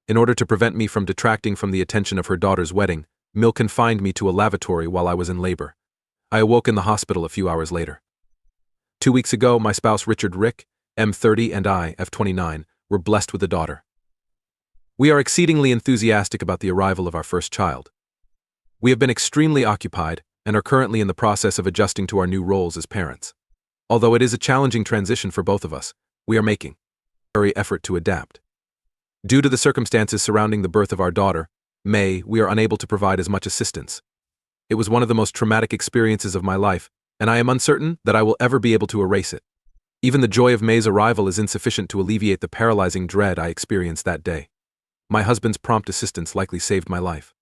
In order to prevent me from detracting from the attention of her daughter's wedding, Mill confined me to a lavatory while I was in labor. I awoke in the hospital a few hours later. 2 weeks ago, my spouse Richard Rick, M30, and I, F29, were blessed with a daughter. We are exceedingly enthusiastic about the arrival of our first child. We have been extremely occupied and are currently in the process of adjusting to our new roles as parents. Although it is a challenging transition for both of us, we are making every effort to adapt. Due to the circumstances surrounding the birth of our daughter, May, we are unable to provide as much assistance. It was one of the most traumatic experiences of my life, and I am uncertain that I will ever be able to erase it. Even the joy of May's arrival is insufficient to alleviate the paralyzing dread I experienced that day. My husband's prompt assistance likely saved my life.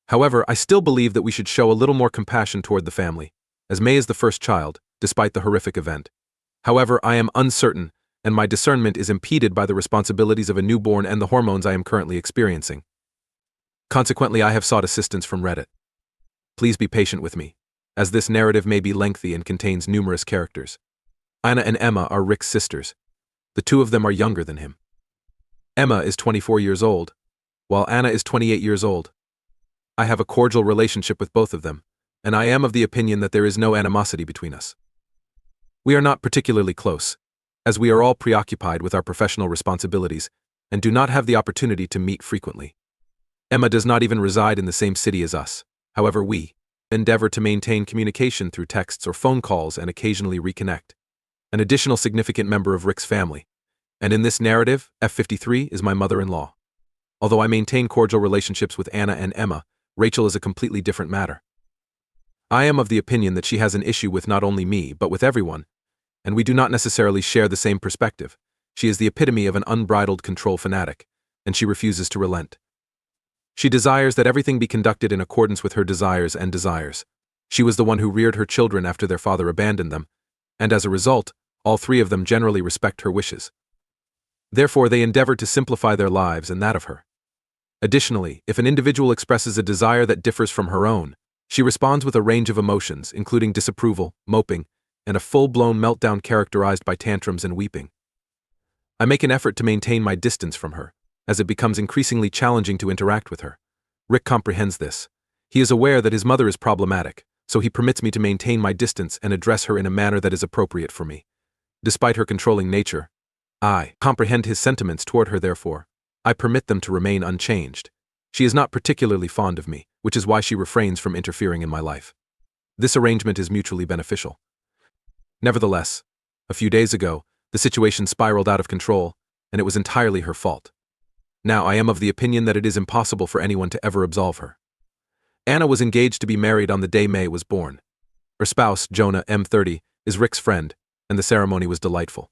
However, I still believe that we should show a little more compassion toward the family, as May is the first child, despite the horrific event. However, I am uncertain, and my discernment is impeded by the responsibilities of a newborn and the hormones I am currently experiencing. Consequently, I have sought assistance from Reddit. Please be patient with me, as this narrative may be lengthy and contains numerous characters. Anna and Emma are Rick's sisters. The two of them are younger than him. Emma is 24 years old, while Anna is 28 years old. I have a cordial relationship with both of them, and I am of the opinion that there is no animosity between us. We are not particularly close, as we are all preoccupied with our professional responsibilities and do not have the opportunity to meet frequently. Emma does not even reside in the same city as us. However, we endeavor to maintain communication through texts or phone calls and occasionally reconnect. An additional significant member of Rick's family, and in this narrative, F53 is my mother-in-law. Although I maintain cordial relationships with Anna and Emma, Rachel is a completely different matter. I am of the opinion that she has an issue with not only me, but with everyone, and we do not necessarily share the same perspective. She is the epitome of an unbridled control fanatic, and she refuses to relent. She desires that everything be conducted in accordance with her desires and desires. She was the one who reared her children after their father abandoned them, and as a result, all three of them generally respect her wishes. Therefore, they endeavor to simplify their lives and that of her. Additionally, if an individual expresses a desire that differs from her own, she responds with a range of emotions, including disapproval, moping, and a full-blown meltdown characterized by tantrums and weeping. I make an effort to maintain my distance from her, as it becomes increasingly challenging to interact with her. Rick comprehends this. He is aware that his mother is problematic, so he permits me to maintain my distance and address her in a manner that is appropriate for me. Despite her controlling nature, I comprehend his sentiments toward her. Therefore, I permit them to remain unchanged. She is not particularly fond of me, which is why she refrains from interfering in my life. This arrangement is mutually beneficial. Nevertheless, a few days ago, the situation spiraled out of control, and it was entirely her fault. Now I am of the opinion that it is impossible for anyone to ever absolve her. Anna was engaged to be married on the day May was born. Her spouse, Jonah, M30, is Rick's friend, and the ceremony was delightful.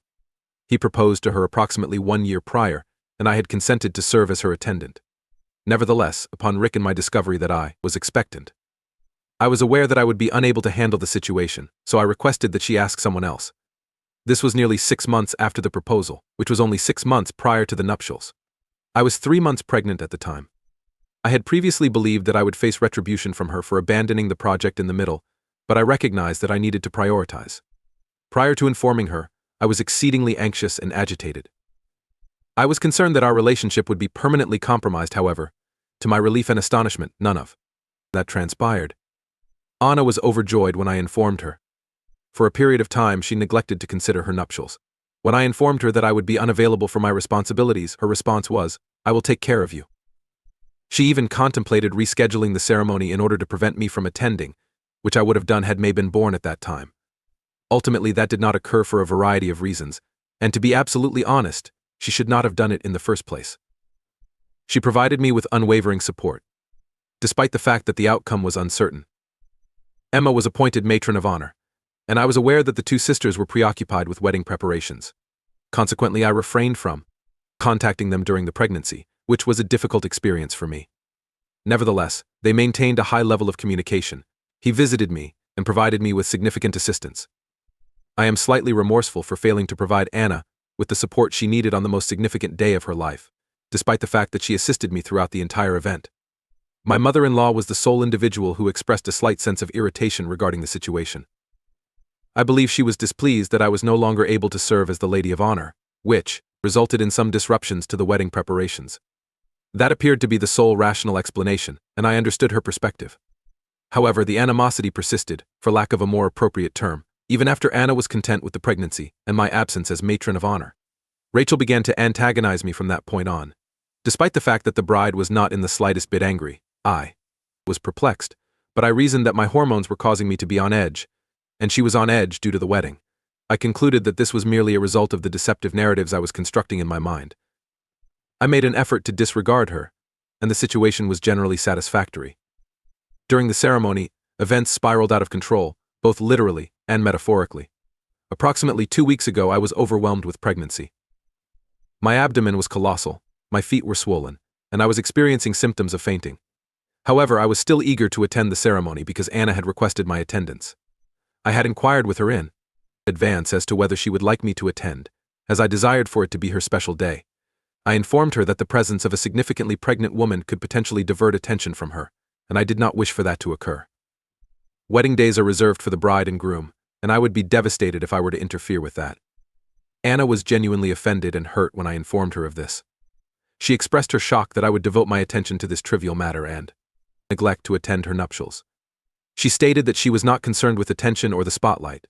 He proposed to her approximately 1 year prior, and I had consented to serve as her attendant. Nevertheless, upon Rick and my discovery that I was expectant, I was aware that I would be unable to handle the situation, so I requested that she ask someone else. This was nearly 6 months after the proposal, which was only 6 months prior to the nuptials. I was 3 months pregnant at the time. I had previously believed that I would face retribution from her for abandoning the project in the middle, but I recognized that I needed to prioritize. Prior to informing her, I was exceedingly anxious and agitated. I was concerned that our relationship would be permanently compromised. However, to my relief and astonishment, none of that transpired. Anna was overjoyed when I informed her. For a period of time, she neglected to consider her nuptials. When I informed her that I would be unavailable for my responsibilities, her response was, "I will take care of you." She even contemplated rescheduling the ceremony in order to prevent me from attending, which I would have done had May been born at that time. Ultimately, that did not occur for a variety of reasons, and to be absolutely honest, she should not have done it in the first place. She provided me with unwavering support, despite the fact that the outcome was uncertain. Emma was appointed matron of honor, and I was aware that the two sisters were preoccupied with wedding preparations. Consequently, I refrained from contacting them during the pregnancy, which was a difficult experience for me. Nevertheless, they maintained a high level of communication. He visited me and provided me with significant assistance. I am slightly remorseful for failing to provide Anna with the support she needed on the most significant day of her life, despite the fact that she assisted me throughout the entire event. My mother-in-law was the sole individual who expressed a slight sense of irritation regarding the situation. I believe she was displeased that I was no longer able to serve as the lady of honor, which resulted in some disruptions to the wedding preparations. That appeared to be the sole rational explanation, and I understood her perspective. However, the animosity persisted, for lack of a more appropriate term, even after Anna was content with the pregnancy and my absence as matron of honor. Rachel began to antagonize me from that point on. Despite the fact that the bride was not in the slightest bit angry, I was perplexed, but I reasoned that my hormones were causing me to be on edge, and she was on edge due to the wedding. I concluded that this was merely a result of the deceptive narratives I was constructing in my mind. I made an effort to disregard her, and the situation was generally satisfactory. During the ceremony, events spiraled out of control, both literally and metaphorically. Approximately 2 weeks ago, I was overwhelmed with pregnancy. My abdomen was colossal, my feet were swollen, and I was experiencing symptoms of fainting. However, I was still eager to attend the ceremony because Anna had requested my attendance. I had inquired with her in advance as to whether she would like me to attend, as I desired for it to be her special day. I informed her that the presence of a significantly pregnant woman could potentially divert attention from her, and I did not wish for that to occur. Wedding days are reserved for the bride and groom, and I would be devastated if I were to interfere with that. Anna was genuinely offended and hurt when I informed her of this. She expressed her shock that I would devote my attention to this trivial matter and neglect to attend her nuptials. She stated that she was not concerned with attention or the spotlight.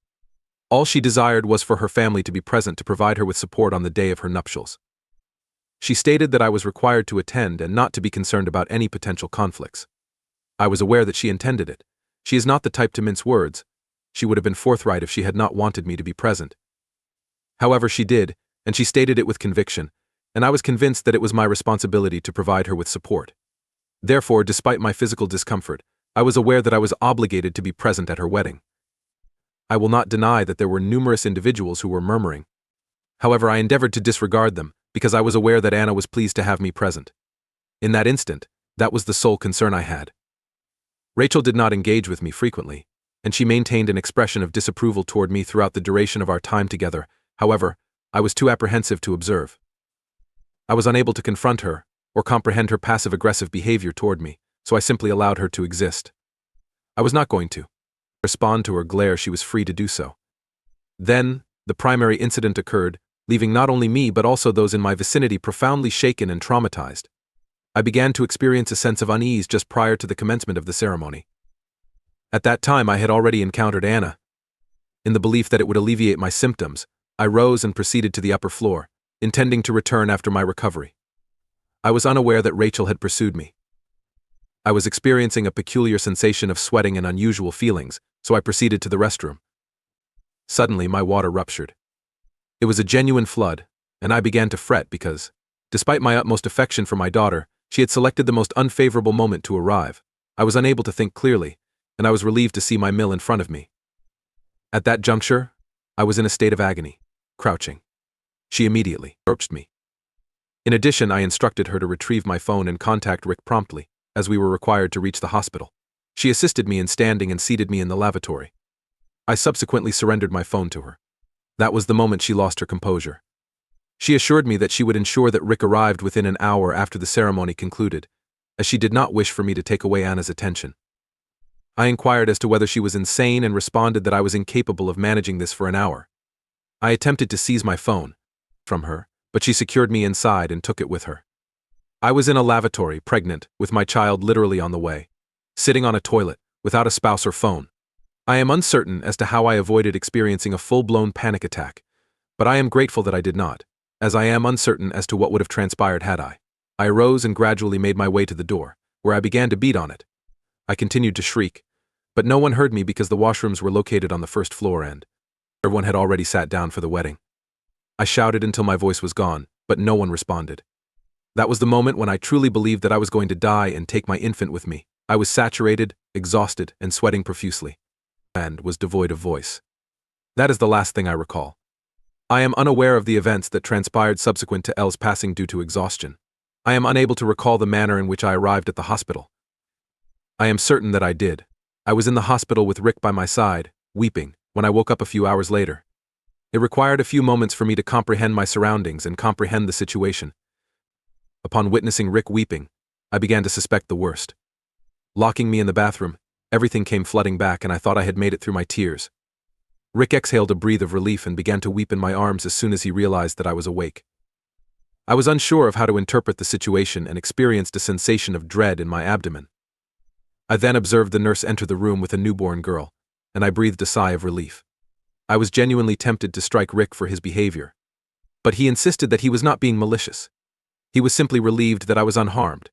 All she desired was for her family to be present to provide her with support on the day of her nuptials. She stated that I was required to attend and not to be concerned about any potential conflicts. I was aware that she intended it. She is not the type to mince words. She would have been forthright if she had not wanted me to be present. However, she did, and she stated it with conviction, and I was convinced that it was my responsibility to provide her with support. Therefore, despite my physical discomfort, I was aware that I was obligated to be present at her wedding. I will not deny that there were numerous individuals who were murmuring. However, I endeavored to disregard them because I was aware that Anna was pleased to have me present. In that instant, that was the sole concern I had. Rachel did not engage with me frequently, and she maintained an expression of disapproval toward me throughout the duration of our time together. However, I was too apprehensive to observe. I was unable to confront her or comprehend her passive-aggressive behavior toward me, so I simply allowed her to exist. I was not going to respond to her glare. She was free to do so. Then, the primary incident occurred, leaving not only me but also those in my vicinity profoundly shaken and traumatized. I began to experience a sense of unease just prior to the commencement of the ceremony. At that time, I had already encountered Anna. In the belief that it would alleviate my symptoms, I rose and proceeded to the upper floor, intending to return after my recovery. I was unaware that Rachel had pursued me. I was experiencing a peculiar sensation of sweating and unusual feelings, so I proceeded to the restroom. Suddenly, my water ruptured. It was a genuine flood, and I began to fret because, despite my utmost affection for my daughter, she had selected the most unfavorable moment to arrive. I was unable to think clearly, and I was relieved to see my mill in front of me. At that juncture, I was in a state of agony, crouching. She immediately approached me. In addition, I instructed her to retrieve my phone and contact Rick promptly, as we were required to reach the hospital. She assisted me in standing and seated me in the lavatory. I subsequently surrendered my phone to her. That was the moment she lost her composure. She assured me that she would ensure that Rick arrived within an hour after the ceremony concluded, as she did not wish for me to take away Anna's attention. I inquired as to whether she was insane and responded that I was incapable of managing this for an hour. I attempted to seize my phone from her, but she secured me inside and took it with her. I was in a lavatory, pregnant, with my child literally on the way, sitting on a toilet, without a spouse or phone. I am uncertain as to how I avoided experiencing a full-blown panic attack, but I am grateful that I did not, as I am uncertain as to what would have transpired had I. I arose and gradually made my way to the door, where I began to beat on it. I continued to shriek, but no one heard me because the washrooms were located on the first floor and everyone had already sat down for the wedding. I shouted until my voice was gone, but no one responded. That was the moment when I truly believed that I was going to die and take my infant with me. I was saturated, exhausted, and sweating profusely, and was devoid of voice. That is the last thing I recall. I am unaware of the events that transpired subsequent to Elle's passing due to exhaustion. I am unable to recall the manner in which I arrived at the hospital. I am certain that I did. I was in the hospital with Rick by my side, weeping, when I woke up a few hours later. It required a few moments for me to comprehend my surroundings and comprehend the situation. Upon witnessing Rick weeping, I began to suspect the worst. Locking me in the bathroom, everything came flooding back and I thought I had made it through my tears. Rick exhaled a breath of relief and began to weep in my arms as soon as he realized that I was awake. I was unsure of how to interpret the situation and experienced a sensation of dread in my abdomen. I then observed the nurse enter the room with a newborn girl, and I breathed a sigh of relief. I was genuinely tempted to strike Rick for his behavior, but he insisted that he was not being malicious. He was simply relieved that I was unharmed,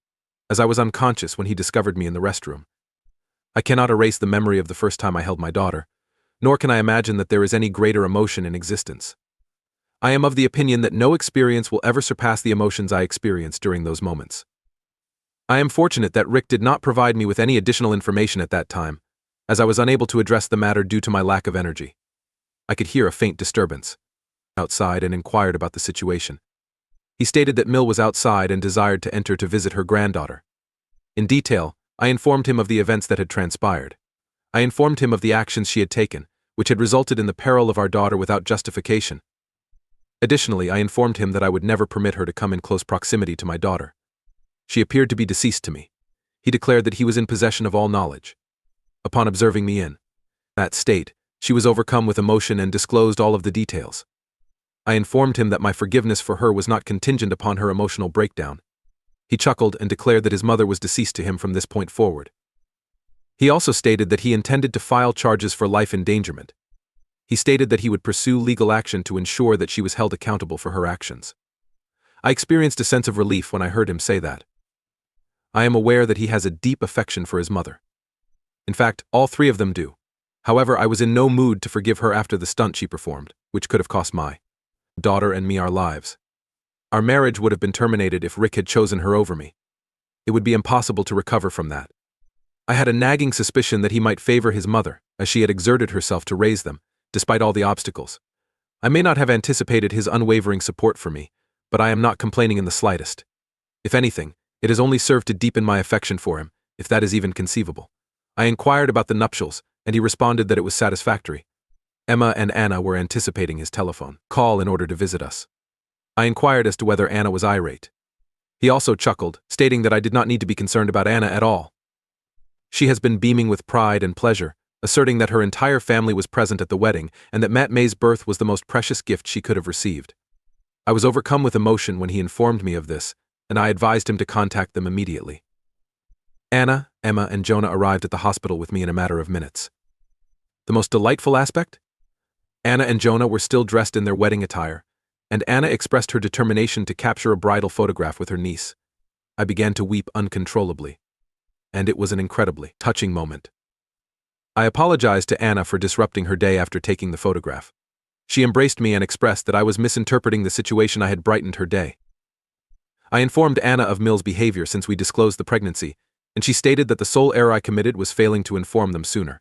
as I was unconscious when he discovered me in the restroom. I cannot erase the memory of the first time I held my daughter, nor can I imagine that there is any greater emotion in existence. I am of the opinion that no experience will ever surpass the emotions I experienced during those moments. I am fortunate that Rick did not provide me with any additional information at that time, as I was unable to address the matter due to my lack of energy. I could hear a faint disturbance outside and inquired about the situation. He stated that Mill was outside and desired to enter to visit her granddaughter. In detail, I informed him of the events that had transpired. I informed him of the actions she had taken, which had resulted in the peril of our daughter without justification. Additionally, I informed him that I would never permit her to come in close proximity to my daughter. She appeared to be deceased to me. He declared that he was in possession of all knowledge. Upon observing me in that state, she was overcome with emotion and disclosed all of the details. I informed him that my forgiveness for her was not contingent upon her emotional breakdown. He chuckled and declared that his mother was deceased to him from this point forward. He also stated that he intended to file charges for life endangerment. He stated that he would pursue legal action to ensure that she was held accountable for her actions. I experienced a sense of relief when I heard him say that. I am aware that he has a deep affection for his mother. In fact, all three of them do. However, I was in no mood to forgive her after the stunt she performed, which could have cost my daughter and me our lives. Our marriage would have been terminated if Rick had chosen her over me. It would be impossible to recover from that. I had a nagging suspicion that he might favor his mother, as she had exerted herself to raise them, despite all the obstacles. I may not have anticipated his unwavering support for me, but I am not complaining in the slightest. If anything, it has only served to deepen my affection for him, if that is even conceivable. I inquired about the nuptials, and he responded that it was satisfactory. Emma and Anna were anticipating his telephone call in order to visit us. I inquired as to whether Anna was irate. He also chuckled, stating that I did not need to be concerned about Anna at all. She has been beaming with pride and pleasure, asserting that her entire family was present at the wedding and that Matt May's birth was the most precious gift she could have received. I was overcome with emotion when he informed me of this, and I advised him to contact them immediately. Anna, Emma, and Jonah arrived at the hospital with me in a matter of minutes. The most delightful aspect? Anna and Jonah were still dressed in their wedding attire, and Anna expressed her determination to capture a bridal photograph with her niece. I began to weep uncontrollably, and it was an incredibly touching moment. I apologized to Anna for disrupting her day after taking the photograph. She embraced me and expressed that I was misinterpreting the situation. I had brightened her day. I informed Anna of Mill's behavior since we disclosed the pregnancy, and she stated that the sole error I committed was failing to inform them sooner.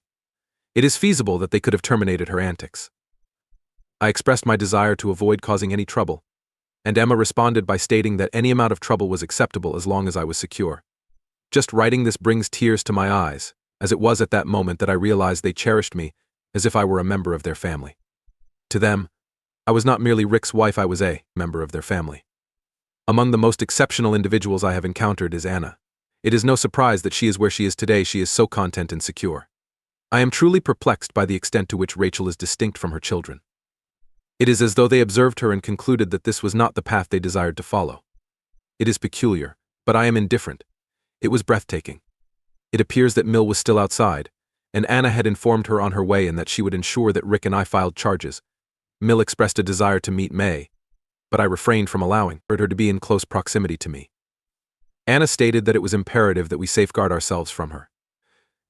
It is feasible that they could have terminated her antics. I expressed my desire to avoid causing any trouble, and Emma responded by stating that any amount of trouble was acceptable as long as I was secure. Just writing this brings tears to my eyes, as it was at that moment that I realized they cherished me as if I were a member of their family. To them, I was not merely Rick's wife, I was a member of their family. Among the most exceptional individuals I have encountered is Anna. It is no surprise that she is where she is today. She is so content and secure. I am truly perplexed by the extent to which Rachel is distinct from her children. It is as though they observed her and concluded that this was not the path they desired to follow. It is peculiar, but I am indifferent. It was breathtaking. It appears that Mill was still outside, and Anna had informed her on her way and that she would ensure that Rick and I filed charges. Mill expressed a desire to meet May, but I refrained from allowing her to be in close proximity to me. Anna stated that it was imperative that we safeguard ourselves from her.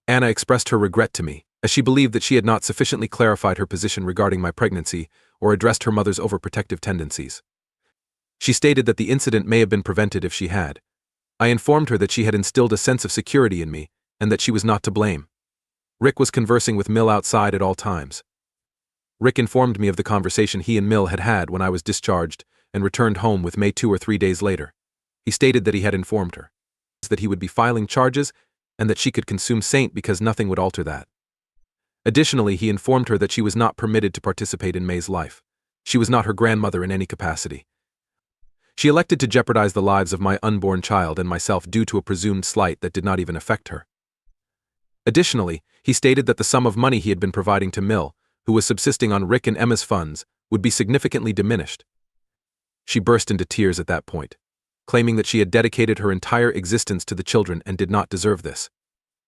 Anna expressed her regret to me, as she believed that she had not sufficiently clarified her position regarding my pregnancy or addressed her mother's overprotective tendencies. She stated that the incident may have been prevented if she had. I informed her that she had instilled a sense of security in me and that she was not to blame. Rick was conversing with Mill outside at all times. Rick informed me of the conversation he and Mill had had when I was discharged and returned home with May 2 or 3 days later. He stated that he had informed her that he would be filing charges and that she could consume Saint because nothing would alter that. Additionally, he informed her that she was not permitted to participate in May's life. She was not her grandmother in any capacity. She elected to jeopardize the lives of my unborn child and myself due to a presumed slight that did not even affect her. Additionally, he stated that the sum of money he had been providing to Mill, who was subsisting on Rick and Emma's funds, would be significantly diminished. She burst into tears at that point, claiming that she had dedicated her entire existence to the children and did not deserve this.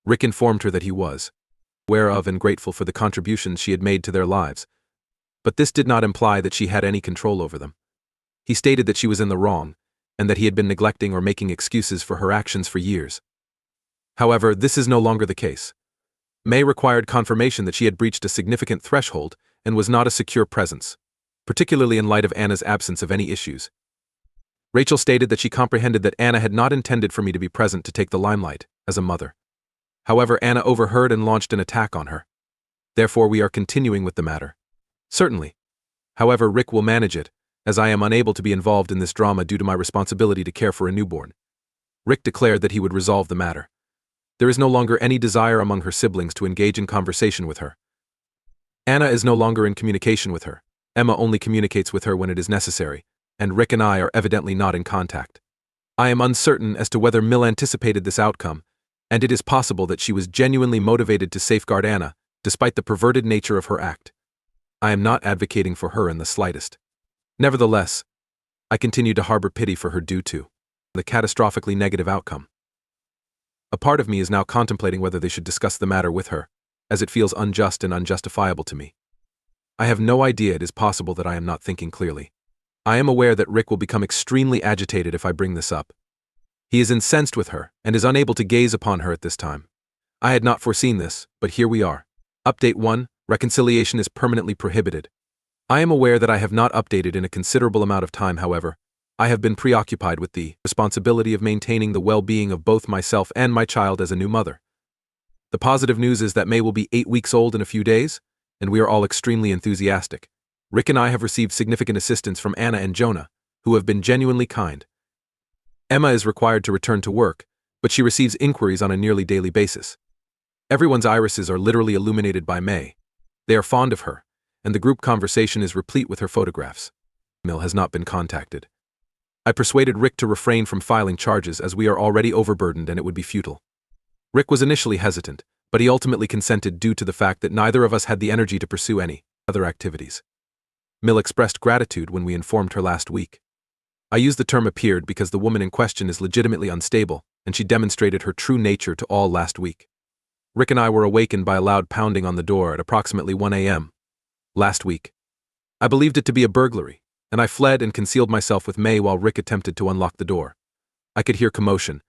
Rick informed her that he was aware of and grateful for the contributions she had made to their lives, but this did not imply that she had any control over them. He stated that she was in the wrong, and that he had been neglecting or making excuses for her actions for years. However, this is no longer the case. May required confirmation that she had breached a significant threshold and was not a secure presence, particularly in light of Anna's absence of any issues. Rachel stated that she comprehended that Anna had not intended for me to be present to take the limelight as a mother. However, Anna overheard and launched an attack on her. Therefore, we are continuing with the matter. Certainly. However, Rick will manage it, as I am unable to be involved in this drama due to my responsibility to care for a newborn. Rick declared that he would resolve the matter. There is no longer any desire among her siblings to engage in conversation with her. Anna is no longer in communication with her. Emma only communicates with her when it is necessary, and Rick and I are evidently not in contact. I am uncertain as to whether Mill anticipated this outcome, and it is possible that she was genuinely motivated to safeguard Anna, despite the perverted nature of her act. I am not advocating for her in the slightest. Nevertheless, I continue to harbor pity for her due to the catastrophically negative outcome. A part of me is now contemplating whether they should discuss the matter with her, as it feels unjust and unjustifiable to me. I have no idea it is possible that I am not thinking clearly. I am aware that Rick will become extremely agitated if I bring this up. He is incensed with her and is unable to gaze upon her at this time. I had not foreseen this, but here we are. Update 1. Reconciliation is permanently prohibited. I am aware that I have not updated in a considerable amount of time, however. I have been preoccupied with the responsibility of maintaining the well-being of both myself and my child as a new mother. The positive news is that May will be 8 weeks old in a few days, and we are all extremely enthusiastic. Rick and I have received significant assistance from Anna and Jonah, who have been genuinely kind. Emma is required to return to work, but she receives inquiries on a nearly daily basis. Everyone's irises are literally illuminated by May. They are fond of her, and the group conversation is replete with her photographs. Mill has not been contacted. I persuaded Rick to refrain from filing charges as we are already overburdened and it would be futile. Rick was initially hesitant, but he ultimately consented due to the fact that neither of us had the energy to pursue any other activities. Mill expressed gratitude when we informed her last week. I use the term appeared because the woman in question is legitimately unstable, and she demonstrated her true nature to all last week. Rick and I were awakened by a loud pounding on the door at approximately 1 a.m. last week. I believed it to be a burglary, and I fled and concealed myself with May while Rick attempted to unlock the door. I could hear commotion,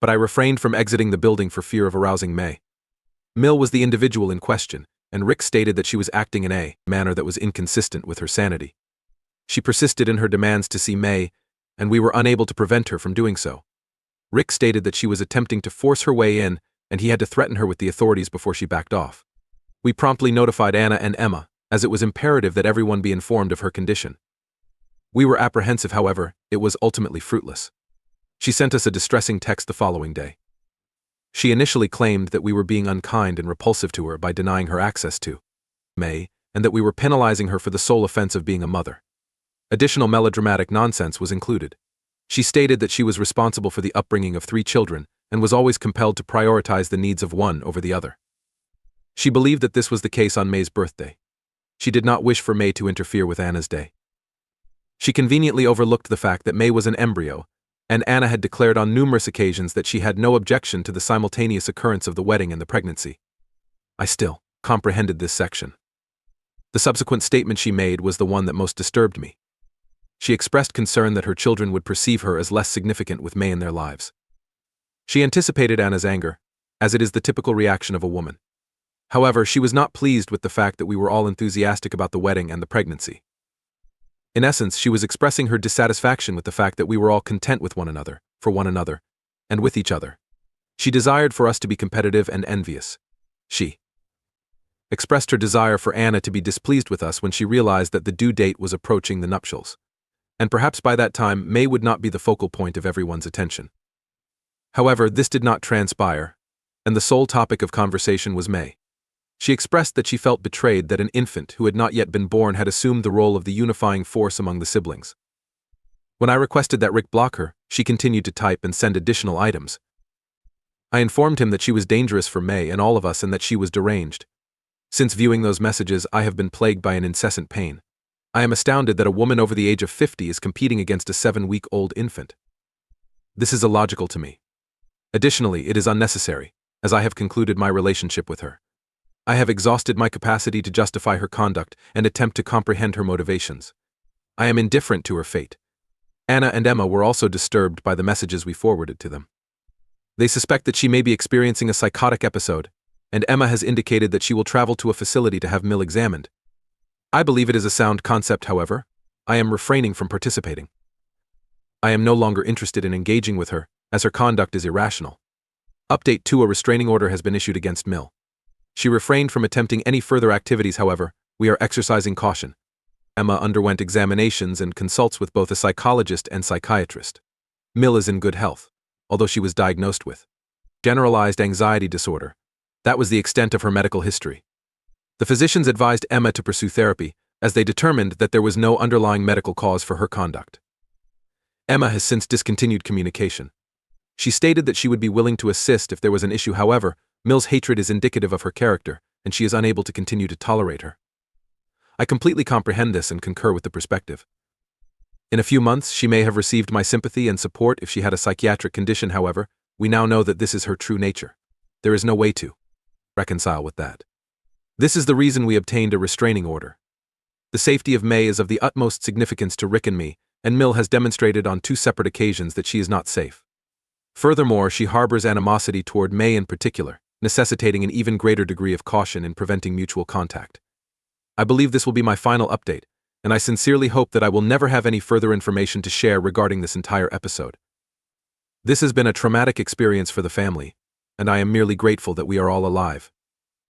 but I refrained from exiting the building for fear of arousing May. Mill was the individual in question, and Rick stated that she was acting in a manner that was inconsistent with her sanity. She persisted in her demands to see May, and we were unable to prevent her from doing so. Rick stated that she was attempting to force her way in, and he had to threaten her with the authorities before she backed off. We promptly notified Anna and Emma, as it was imperative that everyone be informed of her condition. We were apprehensive, however, it was ultimately fruitless. She sent us a distressing text the following day. She initially claimed that we were being unkind and repulsive to her by denying her access to May, and that we were penalizing her for the sole offense of being a mother. Additional melodramatic nonsense was included. She stated that she was responsible for the upbringing of 3 children and was always compelled to prioritize the needs of one over the other. She believed that this was the case on May's birthday. She did not wish for May to interfere with Anna's day. She conveniently overlooked the fact that May was an embryo, and Anna had declared on numerous occasions that she had no objection to the simultaneous occurrence of the wedding and the pregnancy. I still comprehended this section. The subsequent statement she made was the one that most disturbed me. She expressed concern that her children would perceive her as less significant with May in their lives. She anticipated Anna's anger, as it is the typical reaction of a woman. However, she was not pleased with the fact that we were all enthusiastic about the wedding and the pregnancy. In essence, she was expressing her dissatisfaction with the fact that we were all content with one another, for one another, and with each other. She desired for us to be competitive and envious. She expressed her desire for Anna to be displeased with us when she realized that the due date was approaching the nuptials. And perhaps by that time, May would not be the focal point of everyone's attention. However, this did not transpire, and the sole topic of conversation was May. She expressed that she felt betrayed that an infant who had not yet been born had assumed the role of the unifying force among the siblings. When I requested that Rick block her, she continued to type and send additional items. I informed him that she was dangerous for May and all of us and that she was deranged. Since viewing those messages, I have been plagued by an incessant pain. I am astounded that a woman over the age of 50 is competing against a 7-week-old infant. This is illogical to me. Additionally, it is unnecessary, as I have concluded my relationship with her. I have exhausted my capacity to justify her conduct and attempt to comprehend her motivations. I am indifferent to her fate. Anna and Emma were also disturbed by the messages we forwarded to them. They suspect that she may be experiencing a psychotic episode, and Emma has indicated that she will travel to a facility to have Mill examined. I believe it is a sound concept, however. I am refraining from participating. I am no longer interested in engaging with her, as her conduct is irrational. Update 2: a restraining order has been issued against Mill. She refrained from attempting any further activities, however. We are exercising caution. Emma underwent examinations and consults with both a psychologist and psychiatrist. Mill is in good health, although she was diagnosed with generalized anxiety disorder. That was the extent of her medical history. The physicians advised Emma to pursue therapy, as they determined that there was no underlying medical cause for her conduct. Emma has since discontinued communication. She stated that she would be willing to assist if there was an issue. However, Mill's hatred is indicative of her character, and she is unable to continue to tolerate her. I completely comprehend this and concur with the perspective. In a few months, she may have received my sympathy and support if she had a psychiatric condition. However, we now know that this is her true nature. There is no way to reconcile with that. This is the reason we obtained a restraining order. The safety of May is of the utmost significance to Rick and me, and Mill has demonstrated on 2 separate occasions that she is not safe. Furthermore, she harbors animosity toward May in particular, necessitating an even greater degree of caution in preventing mutual contact. I believe this will be my final update, and I sincerely hope that I will never have any further information to share regarding this entire episode. This has been a traumatic experience for the family, and I am merely grateful that we are all alive.